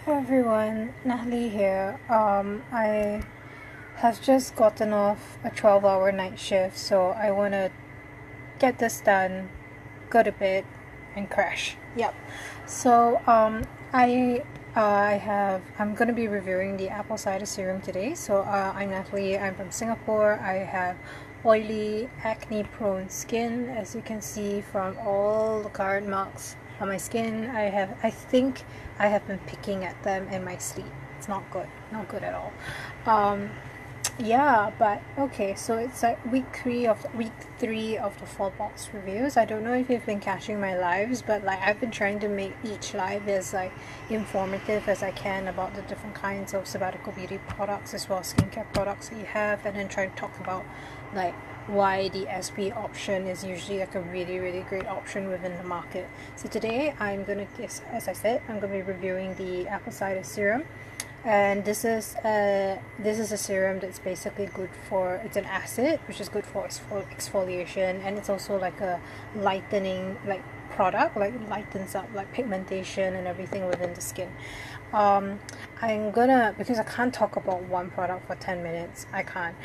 Hi everyone, Natalie here. I have just gotten off a 12-hour night shift, so I want to get this done, go to bed, and crash. Yep. So I'm gonna be reviewing the Apple Cider Serum today. So I'm Natalie. I'm from Singapore. I have oily, acne-prone skin, as you can see from all the current marks on my skin. I think I have been picking at them in my sleep. It's not good, not good at all. Um, yeah, but okay, so it's like week 3 of the 4 box reviews. I don't know if you've been catching my lives, but like I've been trying to make each live as like informative as I can about the different kinds of Sabbatical beauty products as well as skincare products that you have, and then try to talk about like why the SP option is usually like a really great option within the market. So today as I said, I'm gonna be reviewing the Apple Cider Serum, and this is a serum that's basically good for, it's an acid which is good for exfoliation, and it's also like a lightening like product, like lightens up like pigmentation and everything within the skin. I'm gonna, because I can't talk about one product for 10 minutes, I can't.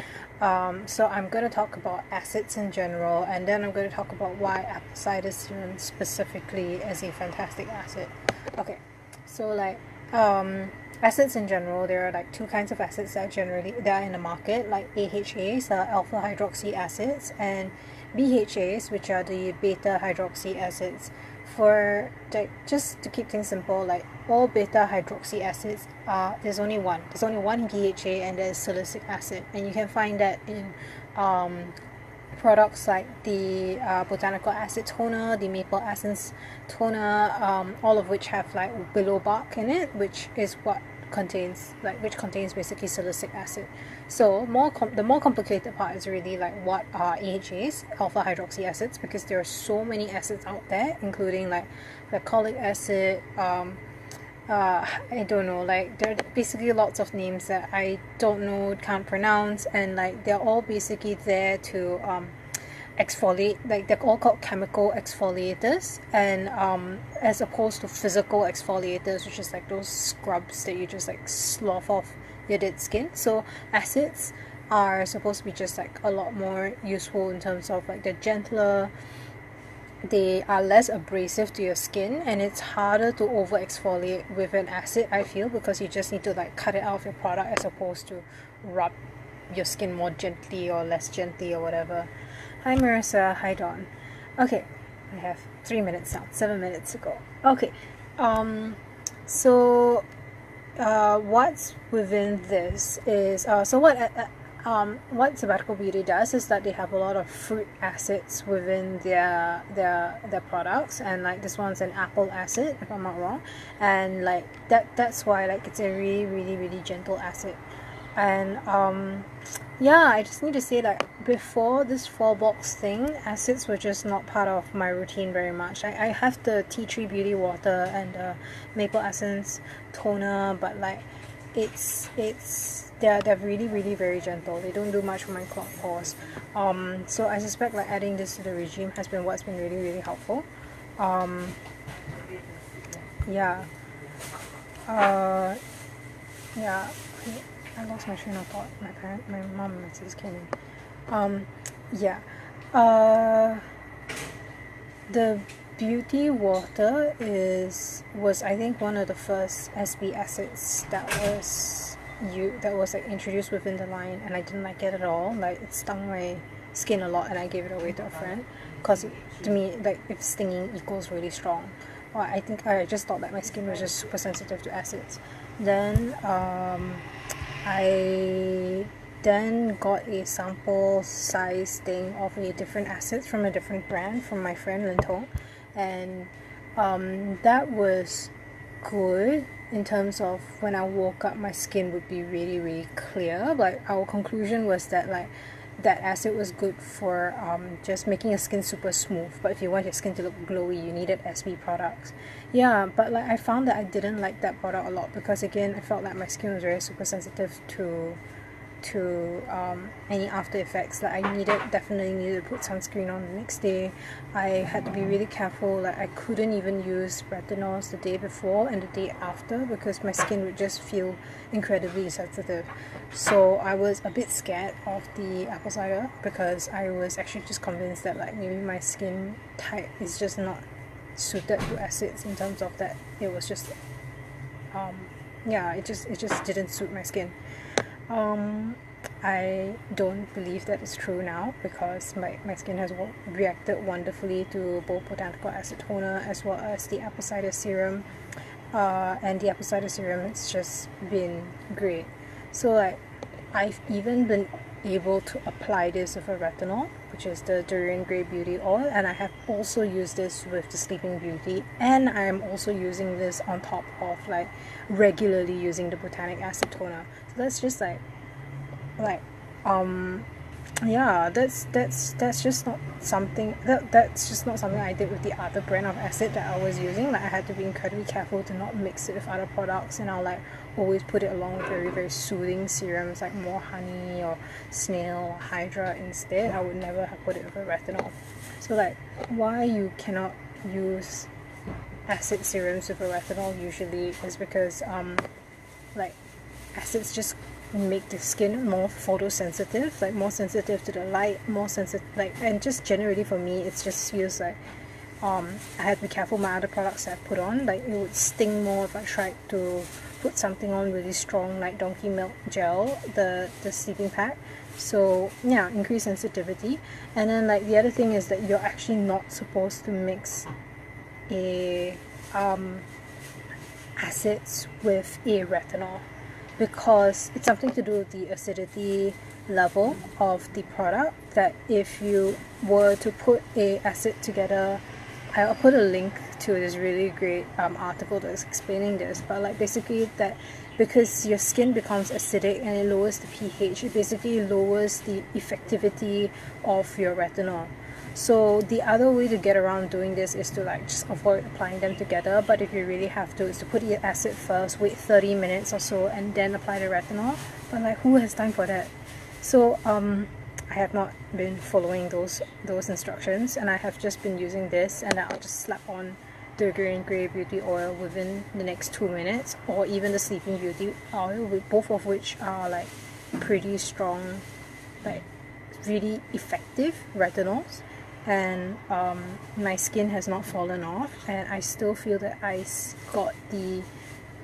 So I'm gonna talk about acids in general, and then I'm gonna talk about why apple cider serum specifically is a fantastic acid. Okay, so like acids in general, there are like two kinds of acids that are in the market, like AHAs, alpha hydroxy acids, and BHAs, which are the beta hydroxy acids. For like, just to keep things simple, like all beta hydroxy acids are, there's only one BHA, and there's salicylic acid, and you can find that in products like the botanical acid toner, the maple essence toner, all of which have like willow bark in it, which contains basically salicylic acid. So the more complicated part is really like what are AHAs, alpha hydroxy acids, because there are so many acids out there, including like glycolic acid. I don't know, like there are basically lots of names that I don't know, can't pronounce, and like they're all basically there to exfoliate, like they're all called chemical exfoliators, and as opposed to physical exfoliators, which is like those scrubs that you just like slough off your dead skin. So acids are supposed to be just like a lot more useful in terms of like they're gentler, they are less abrasive to your skin, and it's harder to over exfoliate with an acid, I feel, because you just need to like cut it out of your product as opposed to rub your skin more gently or less gently or whatever. Hi Marissa, hi Dawn. Okay, I have 3 minutes now, 7 minutes ago. Okay, so what's within this is what Sabbatical Beauty does is that they have a lot of fruit acids within their products, and like this one's an apple acid, if I'm not wrong, and like that's why like it's a really gentle acid. And yeah, I just need to say that before this 4 box thing, acids were just not part of my routine very much. I have the tea tree beauty water and the maple essence toner, but like they're really very gentle. They don't do much for my clogged pores. So I suspect like adding this to the regime has been what's been really helpful. Yeah. Yeah. I lost my train of thought. My mom messages came in. Yeah. The beauty water was I think one of the first SB acids that was like introduced within the line, and I didn't like it at all. Like it stung my skin a lot, and I gave it away to a friend because to me, like if stinging equals really strong. Or I think I just thought that my skin was just super sensitive to acids. Then I then got a sample size thing of a different acids from a different brand from my friend Lintong, and that was good in terms of when I woke up my skin would be really clear. Like our conclusion was that like that acid was good for just making your skin super smooth, but if you want your skin to look glowy, you needed SB products. Yeah, but like I found that I didn't like that product a lot because again I felt like my skin was very super sensitive to to any after effects. Like I definitely needed to put sunscreen on the next day. I had to be really careful. Like I couldn't even use retinols the day before and the day after because my skin would just feel incredibly sensitive. So I was a bit scared of the apple cider because I was actually just convinced that like maybe my skin type is just not suited to acids, in terms of that it was just yeah, it just didn't suit my skin. I don't believe that is true now because my skin has reacted wonderfully to both botanical acid toner as well as the apple cider serum, and the apple cider serum has just been great. So like I've even been able to apply this with a retinol, which is the Durian Grey Beauty Oil, and I have also used this with the Sleeping Beauty, and I am also using this on top of like regularly using the botanic acid toner. So that's just like yeah, that's just not something that's just not something I did with the other brand of acid that I was using. Like I had to be incredibly careful to not mix it with other products, and I'll like always put it along with very soothing serums like more honey or snail or hydra instead. I would never have put it with a retinol. So like why you cannot use acid serums with a retinol usually is because like acids just make the skin more photosensitive, like more sensitive to the light, more sensitive, like, and just generally for me it just feels like I had to be careful my other products that I put on. Like it would sting more if I tried to put something on really strong like donkey milk gel, the sleeping pack. So yeah, increased sensitivity. And then like the other thing is that you're actually not supposed to mix a acids with a retinol, because it's something to do with the acidity level of the product. That if you were to put a acid together, I'll put a link to this really great article that's explaining this, but like basically that because your skin becomes acidic and it lowers the pH, it basically lowers the effectivity of your retinol. So the other way to get around doing this is to like just avoid applying them together, but if you really have to, is to put the acid first, wait 30 minutes or so, and then apply the retinol. But like who has time for that? So I have not been following those instructions, and I have just been using this, and I'll just slap on the Durian Grey Beauty Oil within the next 2 minutes, or even the Sleeping Beauty Oil, both of which are like pretty strong, like really effective retinols. And my skin has not fallen off, and I still feel that I got the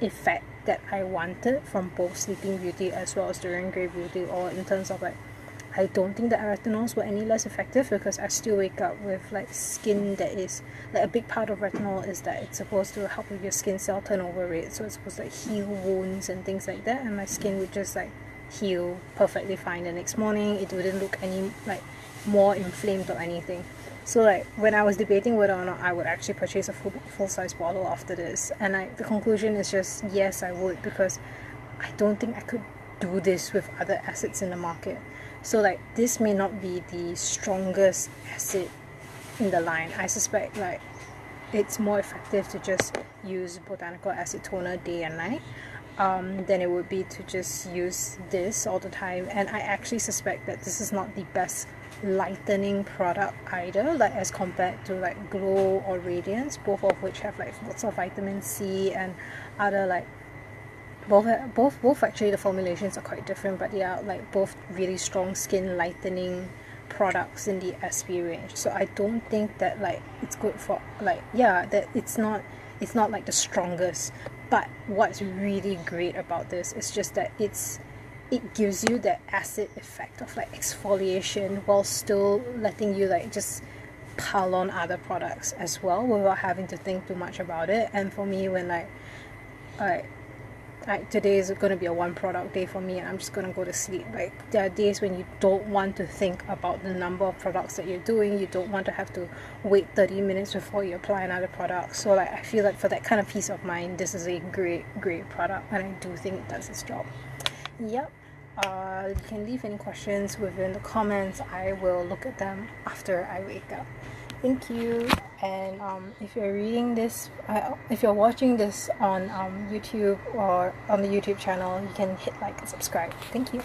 effect that I wanted from both Sleeping Beauty as well as Durian Grey Beauty Oil, in terms of like I don't think the retinols were any less effective, because I still wake up with like skin that is like, a big part of retinol is that it's supposed to help with your skin cell turnover rate, so it's supposed to like heal wounds and things like that, and my skin would just like heal perfectly fine the next morning. It wouldn't look any like more inflamed or anything. So like when I was debating whether or not I would actually purchase a full-size bottle after this, and the conclusion is just yes, I would, because I don't think I could do this with other acids in the market. So like this may not be the strongest acid in the line. I suspect like it's more effective to just use botanical acid toner day and night than it would be to just use this all the time. And I actually suspect that this is not the best lightening product either, like as compared to like Glow or Radiance, both of which have like lots of vitamin C and other like both actually the formulations are quite different, but they are like both really strong skin lightening products in the SP range. So I don't think that like it's good for like, yeah, that it's not like the strongest. But what's really great about this is just that it gives you that acid effect of like exfoliation while still letting you like just pile on other products as well without having to think too much about it. And for me, when like today is going to be a one product day for me, and I'm just going to go to sleep. Like there are days when you don't want to think about the number of products that you're doing, you don't want to have to wait 30 minutes before you apply another product. So like I feel like for that kind of peace of mind, this is a great product, and I do think it does its job. Yep. You can leave any questions within the comments. I will look at them after I wake up. Thank you. And if you're reading this, if you're watching this on YouTube or on the YouTube channel, you can hit like and subscribe. Thank you.